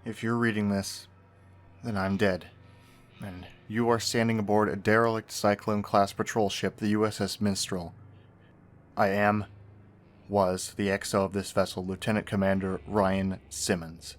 If you're reading this, then I'm dead, and you are standing aboard a derelict Cyclone-class patrol ship, the USS Minstrel. I was the XO of this vessel, Lieutenant Commander Ryan Simmons.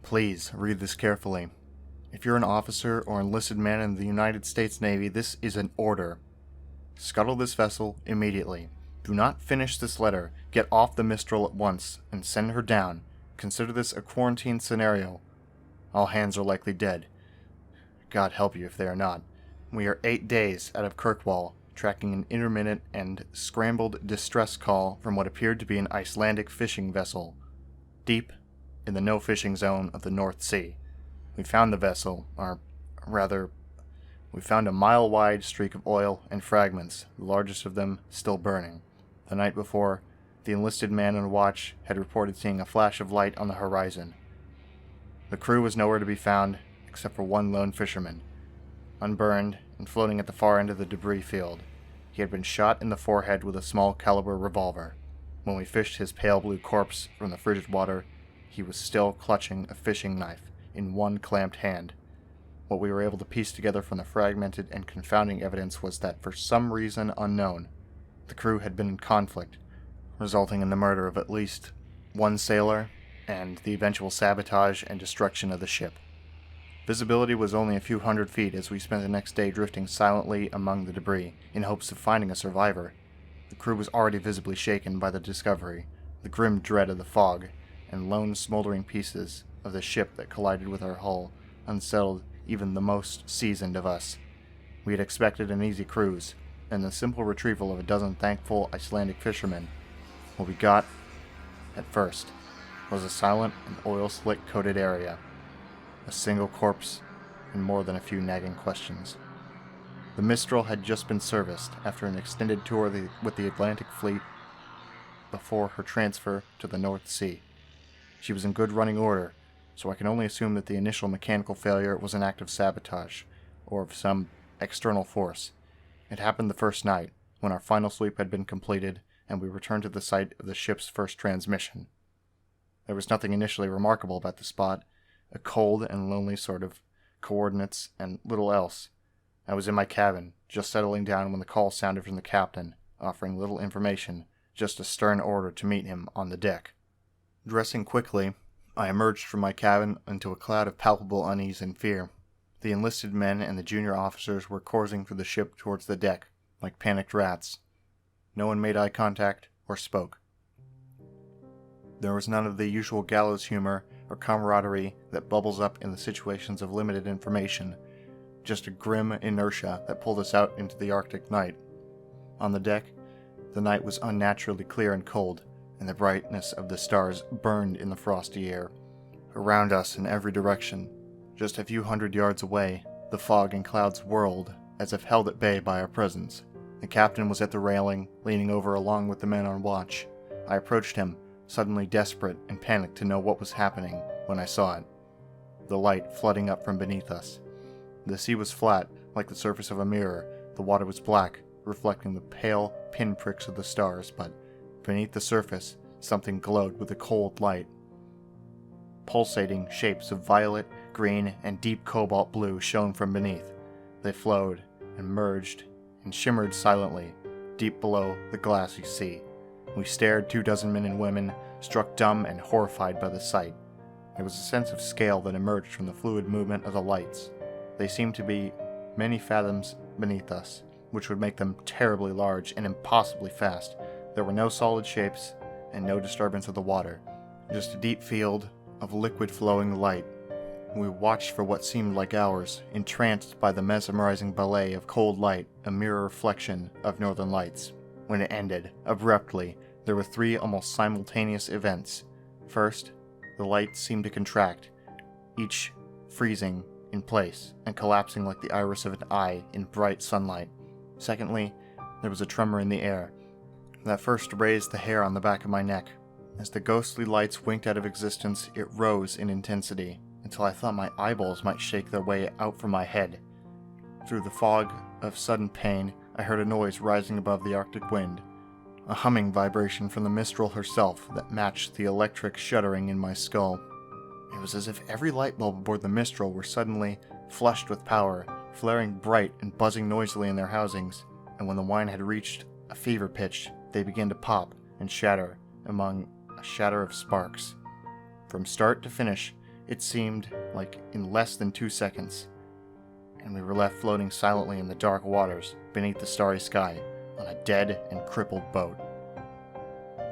Please read this carefully. If you're an officer or enlisted man in the United States Navy, this is an order. Scuttle this vessel immediately. Do not finish this letter. Get off the Mistral at once and send her down. Consider this a quarantine scenario. All hands are likely dead. God help you if they are not. We are 8 days out of Kirkwall, tracking an intermittent and scrambled distress call from what appeared to be an Icelandic fishing vessel, deep in the no-fishing zone of the North Sea. We found the vessel, we found a mile-wide streak of oil and fragments, the largest of them still burning. The night before, the enlisted man on watch had reported seeing a flash of light on the horizon. The crew was nowhere to be found, except for one lone fisherman, unburned and floating at the far end of the debris field. He had been shot in the forehead with a small caliber revolver. When we fished his pale blue corpse from the frigid water, he was still clutching a fishing knife in one clamped hand. What we were able to piece together from the fragmented and confounding evidence was that for some reason unknown, the crew had been in conflict, resulting in the murder of at least one sailor and the eventual sabotage and destruction of the ship. Visibility was only a few hundred feet as we spent the next day drifting silently among the debris in hopes of finding a survivor. The crew was already visibly shaken by the discovery, the grim dread of the fog, and lone smoldering pieces of the ship that collided with our hull unsettled even the most seasoned of us. We had expected an easy cruise, and the simple retrieval of a dozen thankful Icelandic fishermen. What we got, at first, was a silent and oil-slick-coated area, a single corpse, and more than a few nagging questions. The Mistral had just been serviced after an extended tour with the Atlantic Fleet before her transfer to the North Sea. She was in good running order, so I can only assume that the initial mechanical failure was an act of sabotage, or of some external force. It happened the first night, when our final sweep had been completed, and we returned to the site of the ship's first transmission. There was nothing initially remarkable about the spot, a cold and lonely sort of coordinates and little else. I was in my cabin, just settling down when the call sounded from the captain, offering little information, just a stern order to meet him on the deck. Dressing quickly, I emerged from my cabin into a cloud of palpable unease and fear. The enlisted men and the junior officers were coursing through the ship towards the deck, like panicked rats. No one made eye contact or spoke. There was none of the usual gallows humor or camaraderie that bubbles up in the situations of limited information, just a grim inertia that pulled us out into the Arctic night. On the deck, the night was unnaturally clear and cold, and the brightness of the stars burned in the frosty air. Around us in every direction, just a few hundred yards away, the fog and clouds whirled, as if held at bay by our presence. The captain was at the railing, leaning over along with the men on watch. I approached him, suddenly desperate and panicked to know what was happening, when I saw it. The light flooding up from beneath us. The sea was flat, like the surface of a mirror. The water was black, reflecting the pale pinpricks of the stars, but beneath the surface, something glowed with a cold light. Pulsating shapes of violet, green, and deep cobalt blue shone from beneath. They flowed and merged and shimmered silently, deep below the glassy sea. We stared, 24 men and women, struck dumb and horrified by the sight. There was a sense of scale that emerged from the fluid movement of the lights. They seemed to be many fathoms beneath us, which would make them terribly large and impossibly fast. There were no solid shapes and no disturbance of the water, just a deep field of liquid flowing light. We watched for what seemed like hours, entranced by the mesmerizing ballet of cold light, a mirror reflection of northern lights. When it ended, abruptly, there were 3 almost simultaneous events. First, the light seemed to contract, each freezing in place and collapsing like the iris of an eye in bright sunlight. Secondly, there was a tremor in the air that first raised the hair on the back of my neck. As the ghostly lights winked out of existence, it rose in intensity, until I thought my eyeballs might shake their way out from my head. Through the fog of sudden pain, I heard a noise rising above the Arctic wind, a humming vibration from the Mistral herself that matched the electric shuddering in my skull. It was as if every light bulb aboard the Mistral were suddenly flushed with power, flaring bright and buzzing noisily in their housings, and when the wine had reached a fever pitch, they began to pop and shatter among a shatter of sparks. From start to finish, it seemed like in less than 2 seconds, and we were left floating silently in the dark waters beneath the starry sky on a dead and crippled boat.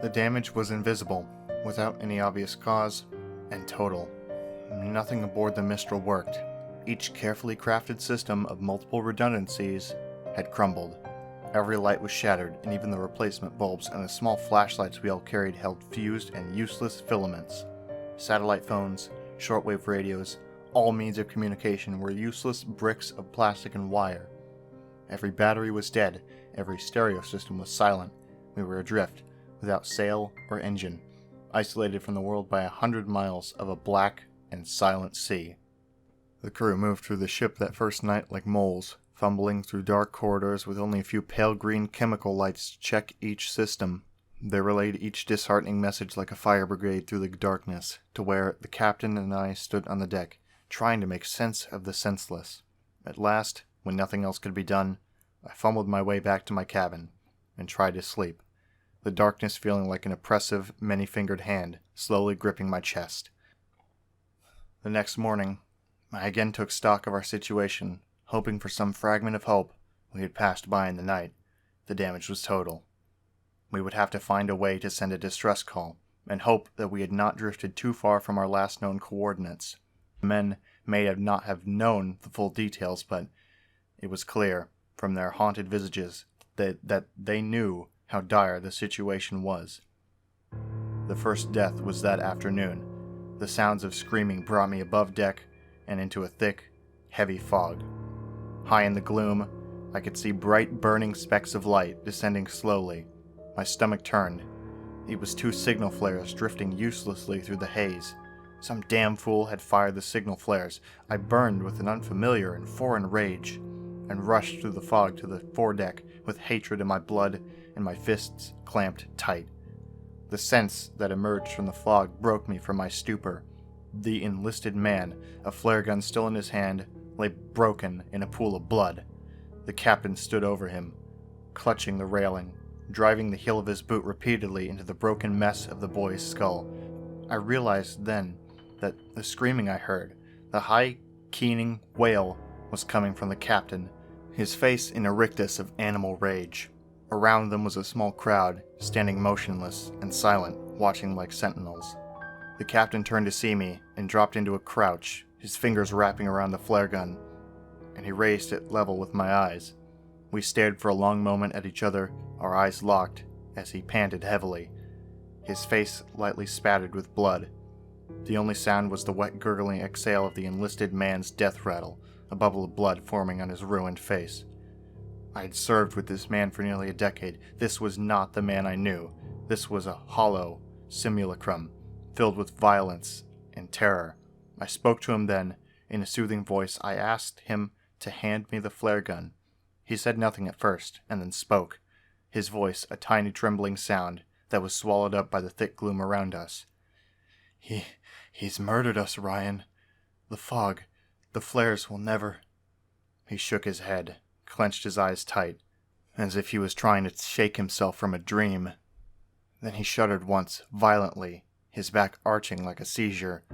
The damage was invisible, without any obvious cause, and total. Nothing aboard the Mistral worked. Each carefully crafted system of multiple redundancies had crumbled. Every light was shattered, and even the replacement bulbs and the small flashlights we all carried held fused and useless filaments. Satellite phones, shortwave radios, all means of communication were useless bricks of plastic and wire. Every battery was dead, every stereo system was silent. We were adrift, without sail or engine, isolated from the world by 100 miles of a black and silent sea. The crew moved through the ship that first night like moles, fumbling through dark corridors with only a few pale green chemical lights to check each system. They relayed each disheartening message like a fire brigade through the darkness, to where the captain and I stood on the deck, trying to make sense of the senseless. At last, when nothing else could be done, I fumbled my way back to my cabin, and tried to sleep, the darkness feeling like an oppressive, many-fingered hand slowly gripping my chest. The next morning, I again took stock of our situation, hoping for some fragment of hope we had passed by in the night. The damage was total. We would have to find a way to send a distress call, and hope that we had not drifted too far from our last known coordinates. The men may have not have known the full details, but it was clear, from their haunted visages, that they knew how dire the situation was. The first death was that afternoon. The sounds of screaming brought me above deck and into a thick, heavy fog. High in the gloom, I could see bright burning specks of light descending slowly. My stomach turned. It was 2 signal flares drifting uselessly through the haze. Some damn fool had fired the signal flares. I burned with an unfamiliar and foreign rage, and rushed through the fog to the foredeck with hatred in my blood and my fists clamped tight. The sense that emerged from the fog broke me from my stupor. The enlisted man, a flare gun still in his hand, lay broken in a pool of blood. The captain stood over him, clutching the railing, driving the heel of his boot repeatedly into the broken mess of the boy's skull. I realized then that the screaming I heard, the high, keening wail, was coming from the captain, his face in a rictus of animal rage. Around them was a small crowd, standing motionless and silent, watching like sentinels. The captain turned to see me and dropped into a crouch, his fingers wrapping around the flare gun, and he raised it level with my eyes. We stared for a long moment at each other, our eyes locked, as he panted heavily, his face lightly spattered with blood. The only sound was the wet gurgling exhale of the enlisted man's death rattle, a bubble of blood forming on his ruined face. I had served with this man for nearly a decade. This was not the man I knew. This was a hollow simulacrum, filled with violence and terror. I spoke to him then. In a soothing voice, I asked him to hand me the flare gun. He said nothing at first, and then spoke, his voice a tiny trembling sound that was swallowed up by the thick gloom around us. He's murdered us, Ryan. The fog, the flares will never... He shook his head, clenched his eyes tight, as if he was trying to shake himself from a dream. Then he shuddered once, violently, his back arching like a seizure.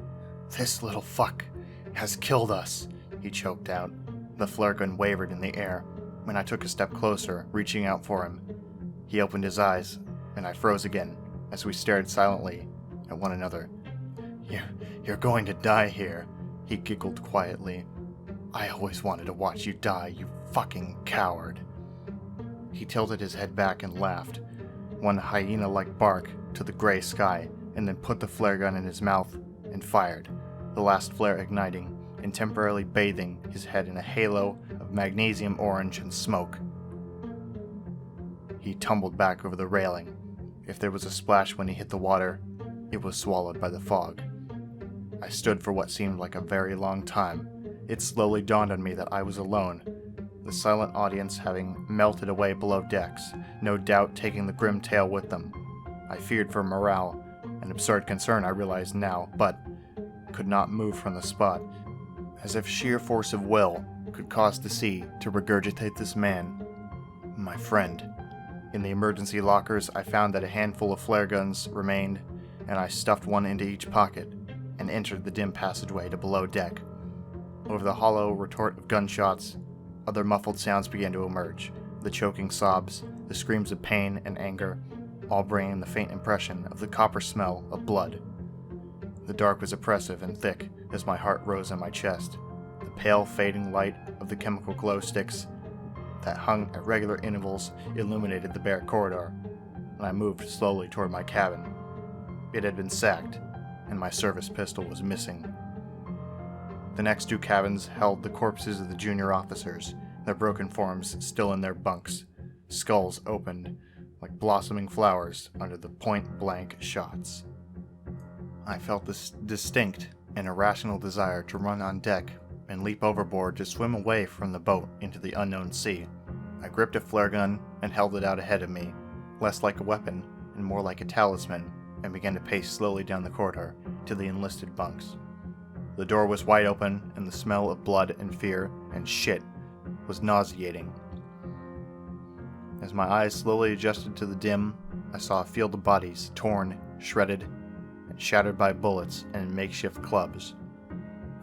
"This little fuck has killed us," he choked out. The flare gun wavered in the air, when I took a step closer, reaching out for him. He opened his eyes, and I froze again, as we stared silently at one another. You're going to die here," he giggled quietly. "I always wanted to watch you die, you fucking coward." He tilted his head back and laughed, one hyena-like bark to the gray sky, and then put the flare gun in his mouth and fired, the last flare igniting and temporarily bathing his head in a halo of magnesium orange and smoke. He tumbled back over the railing. If there was a splash when he hit the water, it was swallowed by the fog. I stood for what seemed like a very long time. It slowly dawned on me that I was alone, the silent audience having melted away below decks, no doubt taking the grim tale with them. I feared for morale, an absurd concern I realized now, but could not move from the spot, as if sheer force of will could cause the sea to regurgitate this man, my friend. In the emergency lockers, I found that a handful of flare guns remained, and I stuffed one into each pocket and entered the dim passageway to below deck. Over the hollow retort of gunshots, other muffled sounds began to emerge, the choking sobs, the screams of pain and anger, all bringing the faint impression of the copper smell of blood. The dark was oppressive and thick as my heart rose in my chest. The pale, fading light of the chemical glow sticks that hung at regular intervals illuminated the bare corridor, and I moved slowly toward my cabin. It had been sacked, and my service pistol was missing. The next two cabins held the corpses of the junior officers, their broken forms still in their bunks, skulls opened like blossoming flowers under the point-blank shots. I felt this distinct and irrational desire to run on deck and leap overboard to swim away from the boat into the unknown sea. I gripped a flare gun and held it out ahead of me, less like a weapon and more like a talisman, and began to pace slowly down the corridor to the enlisted bunks. The door was wide open, and the smell of blood and fear and shit was nauseating. As my eyes slowly adjusted to the dim, I saw a field of bodies, torn, shredded, and shattered by bullets and makeshift clubs.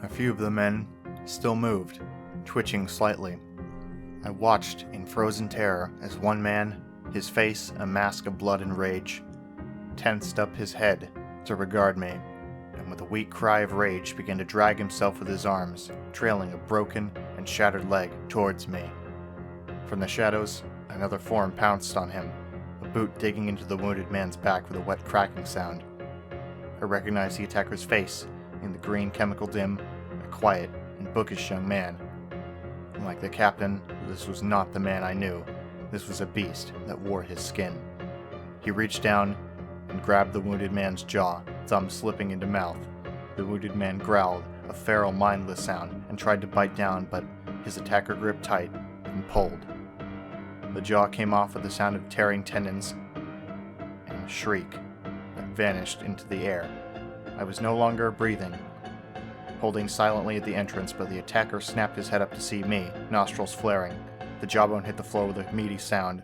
A few of the men still moved, twitching slightly. I watched in frozen terror as one man, his face a mask of blood and rage, tensed up his head to regard me, and with a weak cry of rage began to drag himself with his arms, trailing a broken and shattered leg towards me. From the shadows, another form pounced on him, a boot digging into the wounded man's back with a wet cracking sound. I recognized the attacker's face in the green chemical dim, a quiet and bookish young man. And like the captain, this was not the man I knew. This was a beast that wore his skin. He reached down and grabbed the wounded man's jaw, thumb slipping into mouth. The wounded man growled, a feral, mindless sound, and tried to bite down, but his attacker gripped tight and pulled. The jaw came off with the sound of tearing tendons and a shriek that vanished into the air. I was no longer breathing, holding silently at the entrance, but the attacker snapped his head up to see me, nostrils flaring. The jawbone hit the floor with a meaty sound,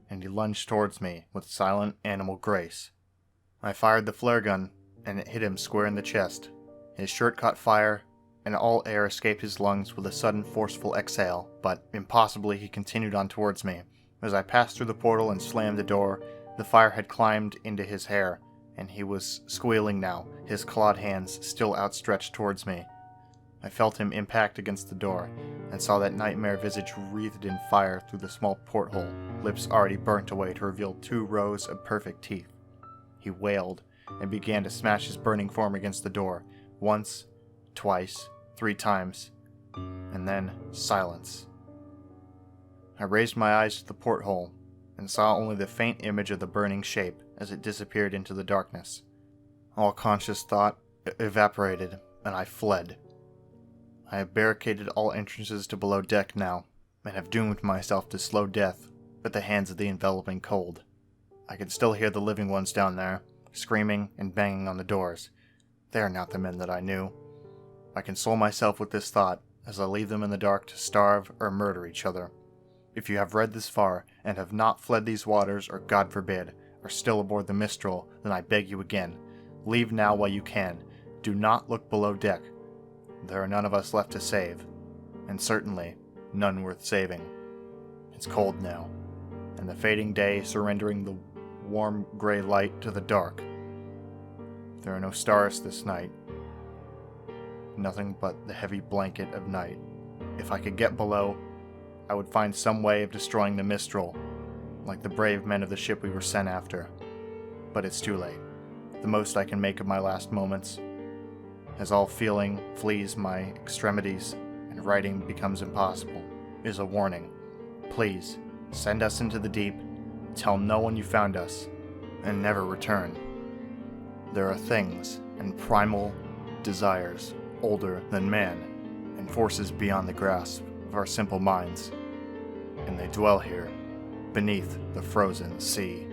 and he lunged towards me with silent animal grace. I fired the flare gun, and it hit him square in the chest. His shirt caught fire, and all air escaped his lungs with a sudden forceful exhale, but impossibly he continued on towards me. As I passed through the portal and slammed the door, the fire had climbed into his hair, and he was squealing now, his clawed hands still outstretched towards me. I felt him impact against the door, and saw that nightmare visage wreathed in fire through the small porthole, lips already burnt away to reveal 2 rows of perfect teeth. He wailed, and began to smash his burning form against the door, once, twice, 3 times, and then silence. I raised my eyes to the porthole, and saw only the faint image of the burning shape as it disappeared into the darkness. All conscious thought evaporated, and I fled. I have barricaded all entrances to below deck now, and have doomed myself to slow death at the hands of the enveloping cold. I can still hear the living ones down there, screaming and banging on the doors. They are not the men that I knew. I console myself with this thought as I leave them in the dark to starve or murder each other. If you have read this far and have not fled these waters, or God forbid, are still aboard the Mistral, then I beg you again, leave now while you can. Do not look below deck. There are none of us left to save, and certainly none worth saving. It's cold now, and the fading day surrendering the warm gray light to the dark. There are no stars this night. Nothing but the heavy blanket of night. If I could get below, I would find some way of destroying the Mistral, like the brave men of the ship we were sent after. But it's too late. The most I can make of my last moments, as all feeling flees my extremities and writing becomes impossible, is a warning. Please, send us into the deep, tell no one you found us, and never return. There are things and primal desires older than man, and forces beyond the grasp of our simple minds, and they dwell here, beneath the frozen sea.